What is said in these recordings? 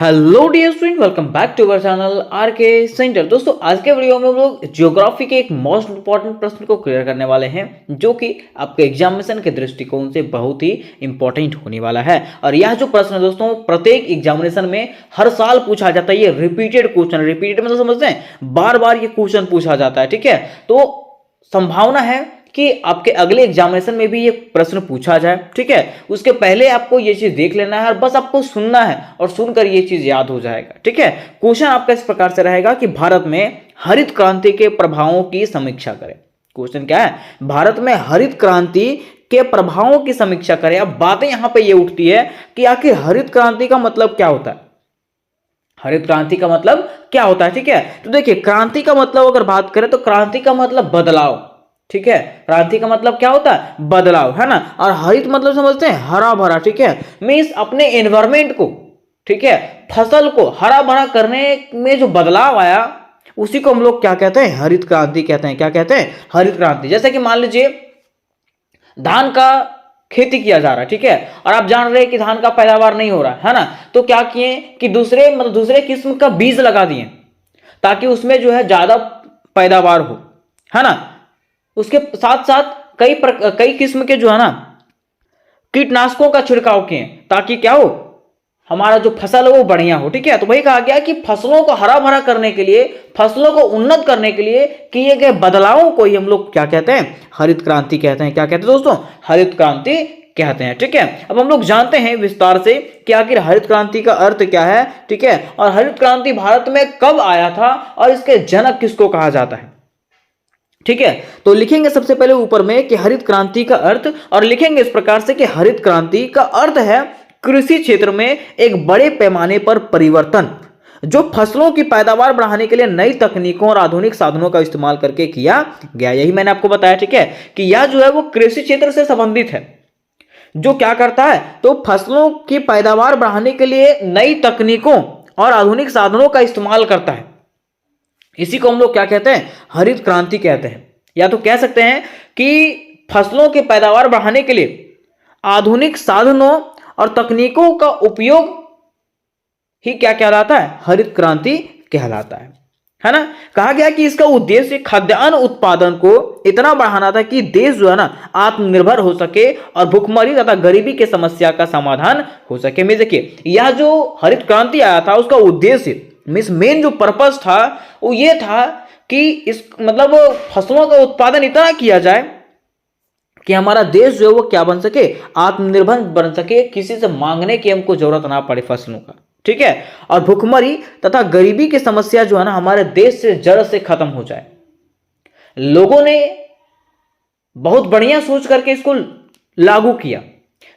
Hello dear student, welcome back to our channel R K centre. दोस्तों, आज के video में हम लोग ज्योग्राफी के एक मोस्ट इंपॉर्टेंट प्रश्न को क्लियर करने वाले हैं, जो कि आपके एग्जामिनेशन के दृष्टिकोण से बहुत ही इंपॉर्टेंट होने वाला है। और यह जो प्रश्न है दोस्तों, प्रत्येक एग्जामिनेशन में हर साल पूछा जाता है। ये रिपीटेड क्वेश्चन, रिपीटेड मतलब समझते हैं, बार बार ये क्वेश्चन पूछा जाता है। ठीक है, तो संभावना है कि आपके अगले एग्जामिनेशन में भी ये प्रश्न पूछा जाए। ठीक है, उसके पहले आपको ये चीज देख लेना है और बस आपको सुनना है और सुनकर ये चीज याद हो जाएगा। ठीक है, क्वेश्चन आपका इस प्रकार से रहेगा कि भारत में हरित क्रांति के प्रभावों की समीक्षा करें। क्वेश्चन क्या है? भारत में हरित क्रांति के प्रभावों की समीक्षा करें। अब बातें यहां पे ये उठती है कि आखिर हरित क्रांति का मतलब क्या होता है। हरित क्रांति का मतलब क्या होता है? ठीक है, तो देखिए, क्रांति का मतलब अगर बात करें तो क्रांति का मतलब बदलाव। ठीक है, क्रांति का मतलब क्या होता है? बदलाव, है ना। और हरित मतलब समझते हैं, हरा भरा। ठीक है, मीन्स अपने एनवायरमेंट को, ठीक है, फसल को हरा भरा करने में जो बदलाव आया, उसी को हम लोग क्या कहते हैं? हरित क्रांति कहते हैं। क्या कहते हैं? हरित क्रांति। जैसे कि मान लीजिए धान का खेती किया जा रहा है, ठीक है, और आप जान रहे हैं कि धान का पैदावार नहीं हो रहा है ना, तो क्या किए कि दूसरे किस्म का बीज लगा दिए ताकि उसमें जो है ज्यादा पैदावार हो, है ना। उसके साथ साथ कई किस्म के जो है ना कीटनाशकों का छिड़काव किए ताकि क्या हो, हमारा जो फसल है वो बढ़िया हो। ठीक है, तो वही कहा गया कि फसलों को हरा भरा करने के लिए, फसलों को उन्नत करने के लिए किए गए बदलावों को ही हम लोग क्या कहते हैं? हरित क्रांति कहते हैं। क्या कहते हैं दोस्तों? हरित क्रांति कहते हैं। ठीक है, अब हम लोग जानते हैं विस्तार से कि आखिर हरित क्रांति का अर्थ क्या है। ठीक है, और हरित क्रांति भारत में कब आया था और इसके जनक किसको कहा जाता है। ठीक है, तो लिखेंगे सबसे पहले ऊपर में कि हरित क्रांति का अर्थ, और लिखेंगे इस प्रकार से कि हरित क्रांति का अर्थ है कृषि क्षेत्र में एक बड़े पैमाने पर परिवर्तन, जो फसलों की पैदावार बढ़ाने के लिए नई तकनीकों और आधुनिक साधनों का इस्तेमाल करके किया गया। यही मैंने आपको बताया। ठीक है, कि यह जो है वो कृषि क्षेत्र से संबंधित है, जो क्या करता है, तो फसलों की पैदावार बढ़ाने के लिए नई तकनीकों और आधुनिक साधनों का इस्तेमाल करता है। इसी को हम लोग क्या कहते हैं? हरित क्रांति कहते हैं। या तो कह सकते हैं कि फसलों की पैदावार बढ़ाने के लिए आधुनिक साधनों और तकनीकों का उपयोग ही क्या कहलाता है? हरित क्रांति कहलाता है ना। कहा गया कि इसका उद्देश्य खाद्यान्न उत्पादन को इतना बढ़ाना था कि देश जो है ना आत्मनिर्भर हो सके और भुखमरी तथा गरीबी की समस्या का समाधान हो सके। मैं देखिए, यह जो हरित क्रांति आया था, उसका उद्देश्य मीन्स मेन जो पर्पस था वो ये था कि इस मतलब फसलों का उत्पादन इतना किया जाए कि हमारा देश जो है वो क्या बन सके? आत्मनिर्भर बन सके, किसी से मांगने की हमको जरूरत ना पड़े फसलों का। ठीक है, और भुखमरी तथा गरीबी की समस्या जो है ना हमारे देश से जड़ से खत्म हो जाए। लोगों ने बहुत बढ़िया सोच करके इसको लागू किया,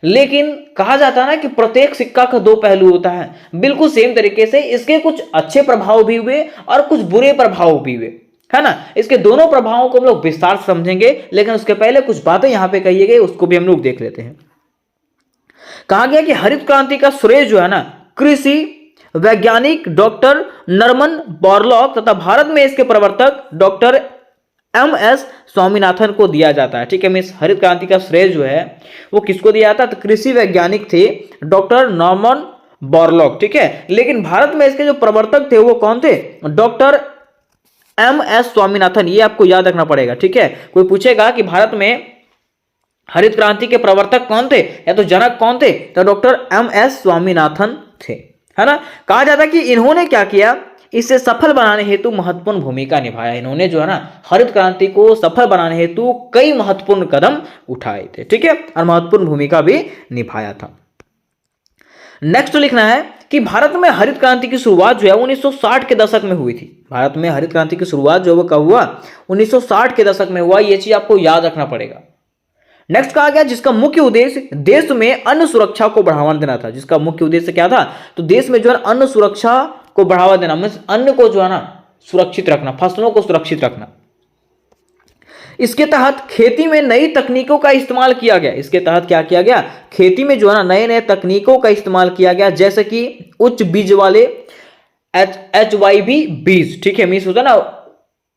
लेकिन कहा जाता है ना कि प्रत्येक सिक्का का दो पहलू होता है। बिल्कुल सेम तरीके से इसके कुछ अच्छे प्रभाव भी हुए और कुछ बुरे प्रभाव भी हुए, है ना। इसके दोनों प्रभावों को हम लोग विस्तार से समझेंगे, लेकिन उसके पहले कुछ बातें यहां पे कही गई, उसको भी हम लोग देख लेते हैं। कहा गया कि हरित क्रांति का श्रेय जो है ना कृषि वैज्ञानिक डॉक्टर नॉर्मन बोरलॉग तथा भारत में इसके प्रवर्तक डॉक्टर MS स्वामीनाथन को दिया जाता है। ठीक है, मिस हरित क्रांति का श्रेय जो है वो किसको दिया जाता है? तो कृषि वैज्ञानिक थे डॉक्टर नॉर्मन बोरलॉग। ठीक है, लेकिन भारत में इसके जो प्रवर्तक थे वो कौन थे? Doctor MS Swaminathan. ये आपको याद रखना पड़ेगा। ठीक है, कोई पूछेगा कि भारत में हरित क्रांति के प्रवर्तक कौन थे या तो जनक कौन थे, तो डॉक्टर MS स्वामीनाथन थे, है ना। कहा जाता है कि इन्होंने क्या किया, इसे सफल बनाने हेतु महत्वपूर्ण भूमिका निभाया। इन्होंने जो है ना हरित क्रांति को सफल बनाने हेतु कई महत्वपूर्ण कदम उठाए थे। ठीक है, और महत्वपूर्ण भूमिका भी निभाया था। नेक्स्ट लिखना है कि भारत में हरित क्रांति की शुरुआत जो है 1960 के दशक में हुई थी। भारत में हरित क्रांति की शुरुआत जो है वो कब हुआ? 1960 के दशक में हुआ। ये चीज आपको याद रखना पड़ेगा। नेक्स्ट कहा गया जिसका मुख्य उद्देश्य देश में अन्न सुरक्षा को बढ़ावा देना था। जिसका मुख्य उद्देश्य क्या था? तो देश में जो है अन्न सुरक्षा को बढ़ावा देना, मीन्स अन्न को जो है ना सुरक्षित रखना, फसलों को सुरक्षित रखना। इसके तहत खेती में नई तकनीकों का इस्तेमाल किया गया। इसके तहत क्या किया गया? खेती में जो है ना नए नए तकनीकों का इस्तेमाल किया गया, जैसे कि उच्च बीज वाले HYB बीज। ठीक है, मीन्स होता है ना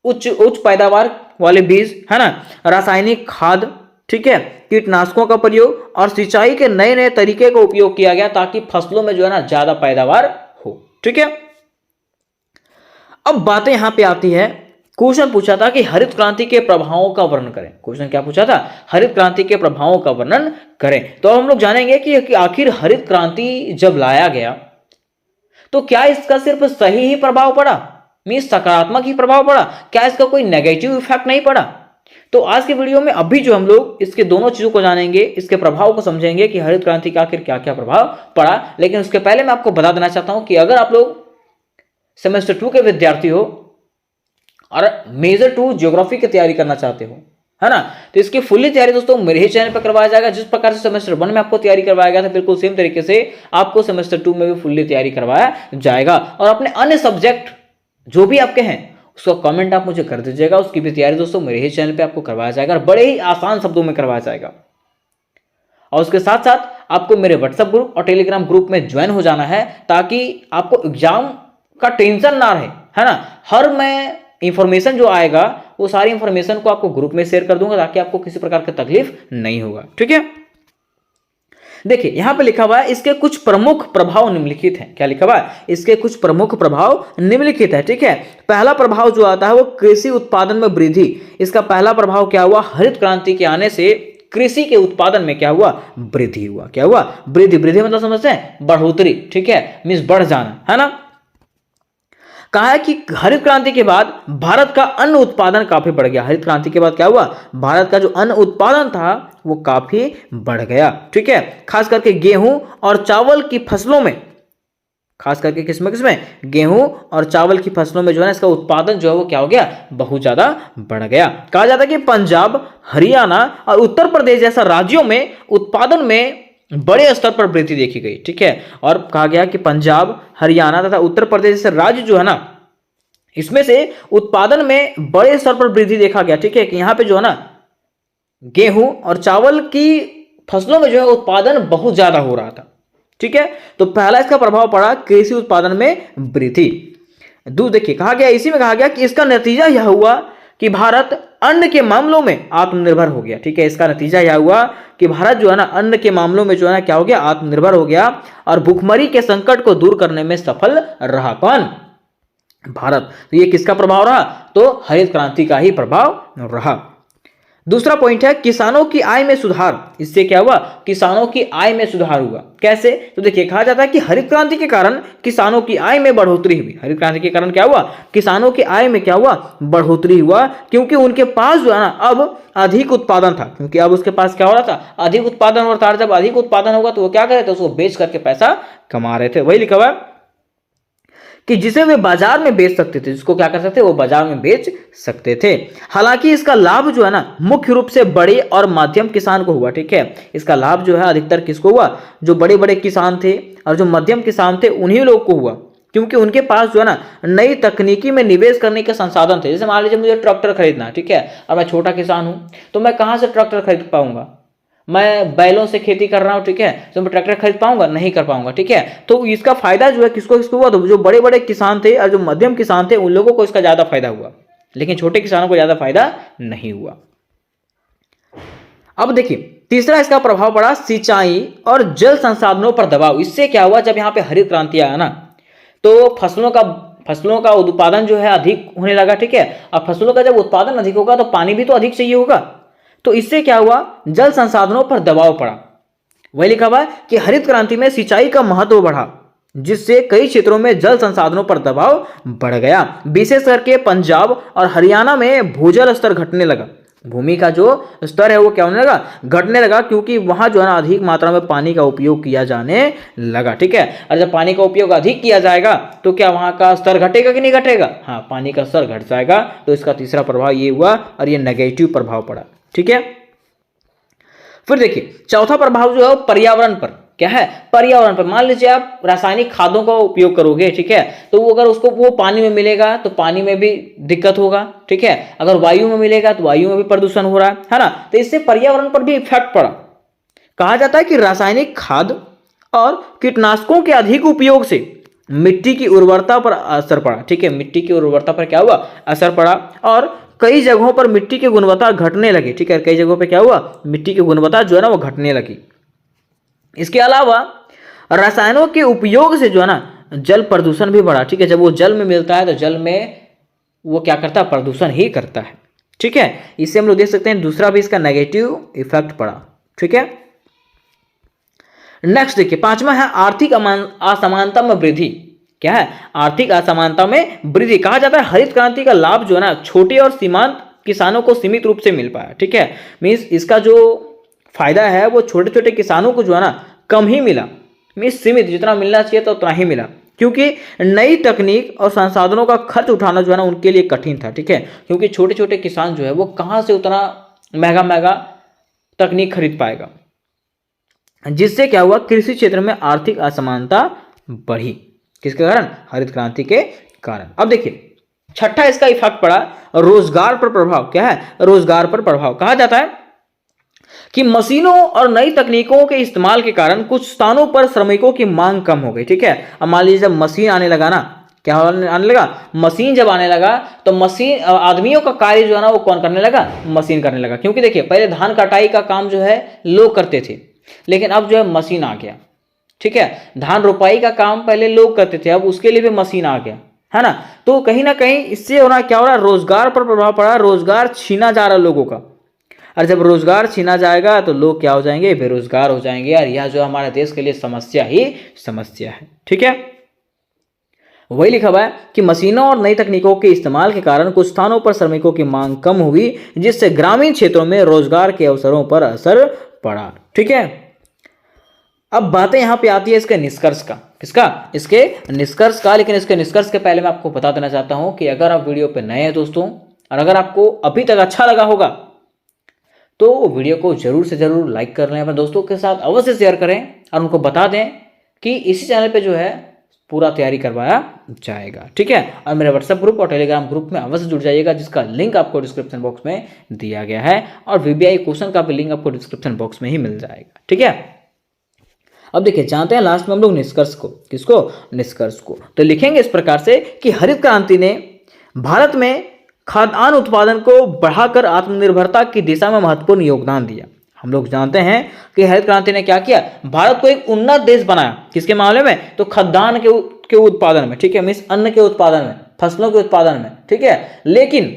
उच्च पैदावार वाले बीज, है ना। रासायनिक खाद, ठीक है, कीटनाशकों का प्रयोग और सिंचाई के नए नए तरीके का उपयोग किया गया ताकि फसलों में जो है ना ज्यादा पैदावार हो। ठीक है। अब बातें यहां पे आती है, क्वेश्चन पूछा था कि हरित क्रांति के प्रभावों का वर्णन करें। क्वेश्चन क्या पूछा था? हरित क्रांति के प्रभावों का वर्णन करें। तो हम लोग जानेंगे कि आखिर हरित क्रांति जब लाया गया तो क्या इसका सिर्फ सही ही प्रभाव पड़ा, मींस सकारात्मक ही प्रभाव पड़ा, क्या इसका कोई नेगेटिव इफेक्ट नहीं पड़ा? तो आज के वीडियो में अभी जो हम लोग इसके दोनों चीजों को जानेंगे, इसके प्रभाव को समझेंगे कि हरित क्रांति का आखिर क्या क्या प्रभाव पड़ा। लेकिन उसके पहले मैं आपको बता देना चाहता हूं कि अगर आप लोग सेमेस्टर 2 के विद्यार्थी हो और मेजर 2 ज्योग्राफी की तैयारी करना चाहते हो, है ना, तो इसकी फुल्ली तैयारी दोस्तों मेरे ही चैनल पर करवाया जाएगा। जिस प्रकार से सेमेस्टर 1 में आपको तैयारी करवाया गया था, बिल्कुल सेम तरीके से आपको सेमेस्टर 2 में भी फुल्ली तैयारी करवाया जाएगा। और अपने अन्य सब्जेक्ट जो भी आपके हैं उसका कमेंट आप मुझे कर दीजिएगा, उसकी भी तैयारी दोस्तों मेरे ही चैनल पे आपको करवाया जाएगा और बड़े ही आसान शब्दों में करवाया जाएगा। और उसके साथ साथ आपको मेरे व्हाट्सएप ग्रुप और टेलीग्राम ग्रुप में ज्वाइन हो जाना है, ताकि आपको एग्जाम का टेंशन ना रहे, है ना। हर मैं इंफॉर्मेशन जो आएगा वो सारी इंफॉर्मेशन को आपको ग्रुप में शेयर कर दूंगा, ताकि आपको किसी प्रकार की तकलीफ नहीं होगा, ठीक है। देखिए यहां पे लिखा हुआ है इसके कुछ प्रमुख प्रभाव निम्नलिखित हैं। क्या लिखा हुआ है? इसके कुछ प्रमुख प्रभाव निम्नलिखित है, ठीक है। पहला प्रभाव जो आता है वो कृषि उत्पादन में वृद्धि। इसका पहला प्रभाव क्या हुआ? हरित क्रांति के आने से कृषि के उत्पादन में क्या हुआ? वृद्धि हुआ। क्या हुआ? वृद्धि। वृद्धि मतलब समझते हैं? बढ़ोतरी, ठीक है, मींस बढ़ जाना, है ना। कहा है कि हरित क्रांति के बाद भारत का अन्न उत्पादन काफी बढ़ गया। हरित क्रांति के बाद क्या हुआ? भारत का जो अन्न उत्पादन था वो काफी बढ़ गया, ठीक है। खास करके गेहूं और चावल की फसलों में, खास करके किसमें किसमें? गेहूं और चावल की फसलों में जो है इसका उत्पादन जो है वो क्या हो गया? बहुत ज्यादा बढ़ गया। कहा जाता है कि पंजाब, हरियाणा और उत्तर प्रदेश जैसा राज्यों में उत्पादन में बड़े स्तर पर वृद्धि देखी गई, ठीक है। और कहा गया कि पंजाब, हरियाणा तथा उत्तर प्रदेश जैसे राज्य जो है ना, इसमें से उत्पादन में बड़े स्तर पर वृद्धि देखा गया, ठीक है। कि यहां पे जो है ना गेहूं और चावल की फसलों में जो है उत्पादन बहुत ज्यादा हो रहा था, ठीक है। तो पहला इसका प्रभाव पड़ा कृषि उत्पादन में वृद्धि। देखिए कहा गया, इसी में कहा गया कि इसका नतीजा यह हुआ कि भारत अन्न के मामलों में आत्मनिर्भर हो गया, ठीक है। इसका नतीजा यह हुआ कि भारत जो है ना अन्न के मामलों में जो है ना क्या हो गया? आत्मनिर्भर हो गया और भूखमरी के संकट को दूर करने में सफल रहा। कौन? भारत। तो ये किसका प्रभाव रहा? तो हरित क्रांति का ही प्रभाव रहा। दूसरा पॉइंट है किसानों की आय में सुधार। इससे क्या हुआ? किसानों की आय में सुधार हुआ। कैसे? तो देखिए कहा जाता है कि हरित क्रांति के कारण किसानों की आय में बढ़ोतरी हुई। हरित क्रांति के कारण क्या हुआ? किसानों की आय में क्या हुआ? बढ़ोतरी हुआ, क्योंकि उनके पास जो है ना अब अधिक उत्पादन था। क्योंकि अब उसके पास क्या हो रहा था? अधिक उत्पादन हो रहा था। जब अधिक उत्पादन होगा तो वो क्या कर रहे थे? उसको बेच करके पैसा कमा रहे थे। वही लिखा हुआ कि जिसे वे बाजार में बेच सकते थे, जिसको क्या कर सकते थे? वो बाजार में बेच सकते थे। हालांकि इसका लाभ जो है ना मुख्य रूप से बड़े और मध्यम किसान को हुआ, ठीक है। इसका लाभ जो है अधिकतर किसको हुआ? जो बड़े बड़े किसान थे और जो मध्यम किसान थे उन्हीं लोग को हुआ, क्योंकि उनके पास जो है ना नई तकनीकी में निवेश करने के संसाधन थे। जैसे मान लीजिए मुझे ट्रैक्टर खरीदना, ठीक है, और मैं छोटा किसान हूं, तो मैं कहां से ट्रैक्टर खरीद पाऊंगा? मैं बैलों से खेती कर रहा हूं, ठीक है, तो मैं ट्रैक्टर खरीद पाऊंगा? नहीं कर पाऊंगा, ठीक है। तो इसका फायदा जो है किसको किसको हुआ? तो जो बड़े बड़े किसान थे और जो मध्यम किसान थे उन लोगों को इसका ज्यादा फायदा हुआ, लेकिन छोटे किसानों को ज्यादा फायदा नहीं हुआ। अब देखिए तीसरा इसका प्रभाव पड़ा सिंचाई और जल संसाधनों पर दबाव। इससे क्या हुआ? जब यहाँ पे हरित क्रांति आया ना तो फसलों का उत्पादन जो है अधिक होने लगा, ठीक है। और फसलों का जब उत्पादन अधिक होगा तो पानी भी तो अधिक चाहिए होगा। तो इससे क्या हुआ? जल संसाधनों पर दबाव पड़ा। वही लिखा हुआ है कि हरित क्रांति में सिंचाई का महत्व बढ़ा, जिससे कई क्षेत्रों में जल संसाधनों पर दबाव बढ़ गया। विशेष करके पंजाब और हरियाणा में भूजल स्तर घटने लगा। भूमि का जो स्तर है वो क्या होने लगा? घटने लगा, क्योंकि वहां जो है ना अधिक मात्रा में पानी का उपयोग किया जाने लगा, ठीक है। और जब पानी का उपयोग अधिक किया जाएगा तो क्या वहां का स्तर घटेगा कि नहीं घटेगा? हाँ, पानी का स्तर घट जाएगा। तो इसका तीसरा प्रभाव ये हुआ और ये नेगेटिव प्रभाव पड़ा, ठीक है। फिर देखिए चौथा प्रभाव जो है पर्यावरण पर। क्या है? पर्यावरण पर। मान लीजिए आप रासायनिक खादों का उपयोग करोगे, ठीक है, तो वो अगर उसको वो पानी में मिलेगा तो पानी में भी दिक्कत होगा, ठीक है। अगर वायु में मिलेगा तो वायु में भी प्रदूषण हो रहा है ना। तो इससे पर्यावरण पर भी इफेक्ट पड़ा। कहा जाता है कि रासायनिक खाद और कीटनाशकों के अधिक उपयोग से मिट्टी की उर्वरता पर असर पड़ा, ठीक है। मिट्टी की उर्वरता पर क्या हुआ? असर पड़ा और कई जगहों पर मिट्टी की गुणवत्ता घटने लगी, ठीक है। कई जगहों पे क्या हुआ? मिट्टी की गुणवत्ता जो है ना वो घटने लगी। इसके अलावा रसायनों के उपयोग से जो है ना जल प्रदूषण भी बढ़ा। ठीक है, जब वो जल में मिलता है तो जल में वो क्या करता है, प्रदूषण ही करता है। ठीक है, इससे हम लोग देख सकते हैं दूसरा भी इसका नेगेटिव इफेक्ट पड़ा। ठीक है, नेक्स्ट देखिए पांचवा है आर्थिक असमानता में वृद्धि। क्या है, आर्थिक असमानता में वृद्धि। कहा जाता है हरित क्रांति का लाभ जो है ना छोटे और सीमांत किसानों को सीमित रूप से मिल पाया। ठीक है, मीन्स इसका जो फायदा है वो छोटे छोटे किसानों को जो है ना कम ही मिला, मीन्स सीमित, जितना मिलना चाहिए तो उतना ही मिला, क्योंकि नई तकनीक और संसाधनों का खर्च उठाना जो है ना उनके लिए कठिन था। ठीक है, क्योंकि छोटे छोटे किसान जो है वो कहाँ से उतना महंगा महंगा तकनीक खरीद पाएगा, जिससे क्या हुआ, कृषि क्षेत्र में आर्थिक असमानता बढ़ी। किसके कारण, हरित क्रांति के कारण। अब देखिए छठा इसका इफेक्ट पड़ा रोजगार पर प्रभाव। क्या है, रोजगार पर प्रभाव। कहा जाता है कि मशीनों और नई तकनीकों के इस्तेमाल के कारण कुछ स्थानों पर श्रमिकों की मांग कम हो गई। ठीक है, अब मान लीजिए जब मशीन आने लगा ना, क्या आने लगा, मशीन जब आने लगा तो मशीन आदमियों का कार्य जो है ना वो कौन करने लगा, मशीन करने लगा। क्योंकि देखिए पहले धान कटाई का काम जो है लोग करते थे, लेकिन अब जो है मशीन आ गया। ठीक है, धान रोपाई का काम पहले लोग करते थे, अब उसके लिए भी मशीन आ गया, है ना। तो कहीं ना कहीं इससे होना क्या हो रहा है, रोजगार पर प्रभाव पड़ा, रोजगार छीना जा रहा है लोगों का। और जब रोजगार छीना जाएगा तो लोग क्या हो जाएंगे, बेरोजगार हो जाएंगे। और यह जो हमारे देश के लिए समस्या ही समस्या है। ठीक है, वही लिखा हुआ है कि मशीनों और नई तकनीकों के इस्तेमाल के कारण कुछ स्थानों पर श्रमिकों की मांग कम हुई, जिससे ग्रामीण क्षेत्रों में रोजगार के अवसरों पर असर पड़ा। ठीक है, अब बातें यहां पे आती है इसके निष्कर्ष का। किसका, इसके निष्कर्ष का। लेकिन इसके निष्कर्ष के पहले मैं आपको बता देना चाहता हूं कि अगर आप वीडियो पे नए हैं दोस्तों, और अगर आपको अभी तक अच्छा लगा होगा तो वीडियो को जरूर से जरूर लाइक कर लें, अपने दोस्तों के साथ अवश्य शेयर करें और उनको बता दें कि इसी चैनल पे जो है पूरा तैयारी करवाया जाएगा। ठीक है, और मेरे व्हाट्सएप ग्रुप और टेलीग्राम ग्रुप में अवश्य जुड़ जाइएगा, जिसका लिंक आपको डिस्क्रिप्शन बॉक्स में दिया गया है, और वीबीआई क्वेश्चन का भी लिंक आपको डिस्क्रिप्शन बॉक्स में ही मिल जाएगा। ठीक है, अब देखिए जानते हैं लास्ट में हम लोग निष्कर्ष को। किसको, निष्कर्ष को। तो लिखेंगे इस प्रकार से कि हरित क्रांति ने भारत में खाद्यान्न उत्पादन को बढ़ाकर आत्मनिर्भरता की दिशा में महत्वपूर्ण योगदान दिया। हम लोग जानते हैं कि हरित क्रांति ने क्या किया, भारत को एक उन्नत देश बनाया। किसके मामले में, तो खाद्यान्न के उत्पादन में। ठीक है, मीन्स अन्न के उत्पादन में, फसलों के उत्पादन में। ठीक है, लेकिन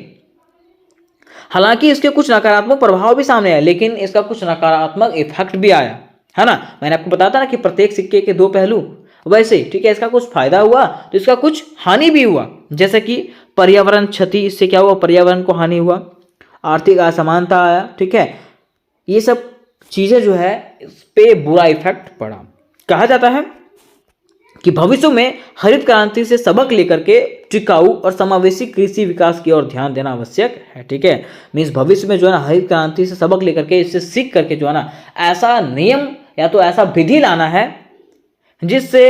हालांकि इसके कुछ नकारात्मक प्रभाव भी सामने आए, लेकिन इसका कुछ नकारात्मक इफेक्ट भी आया, है ना। मैंने आपको बताया था ना कि प्रत्येक सिक्के के दो पहलू, वैसे ही ठीक है इसका कुछ फायदा हुआ तो इसका कुछ हानि भी हुआ। जैसे कि पर्यावरण क्षति, इससे क्या हुआ, पर्यावरण को हानि हुआ, आर्थिक असमानता आया। ठीक है, ये सब चीजें जो है इस पे बुरा इफेक्ट पड़ा। कहा जाता है कि भविष्य में हरित क्रांति से सबक लेकर के टिकाऊ और समावेशी कृषि विकास की ओर ध्यान देना आवश्यक है। ठीक है, मीन्स भविष्य में जो है ना हरित क्रांति से सबक लेकर के, इससे सीख करके जो है ना ऐसा नियम या तो ऐसा विधि लाना है जिससे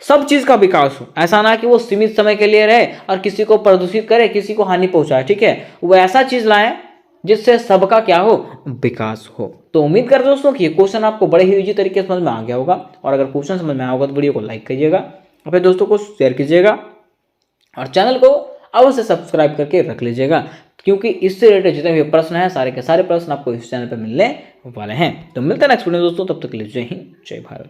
सब चीज का विकास हो। ऐसा ना कि वो सीमित समय के लिए रहे और किसी को प्रदूषित करे, किसी को हानि पहुंचाए। ठीक है, वो ऐसा चीज लाएं जिससे सबका क्या हो, विकास हो। तो उम्मीद करते हैं दोस्तों कि ये क्वेश्चन आपको बड़े ही इजी तरीके से समझ में आ गया होगा, और अगर क्वेश्चन समझ में आया होगा तो वीडियो को लाइक करिएगा, अपने दोस्तों को शेयर कीजिएगा, और चैनल को अवश्य सब्सक्राइब करके रख लीजिएगा, क्योंकि इससे रिलेटेड जितने भी प्रश्न हैं सारे के सारे प्रश्न आपको इस चैनल पर मिलने वाले हैं। तो मिलते हैं नेक्स्ट वीडियो दोस्तों, तब तक के लिए जय हिंद, जय भारत।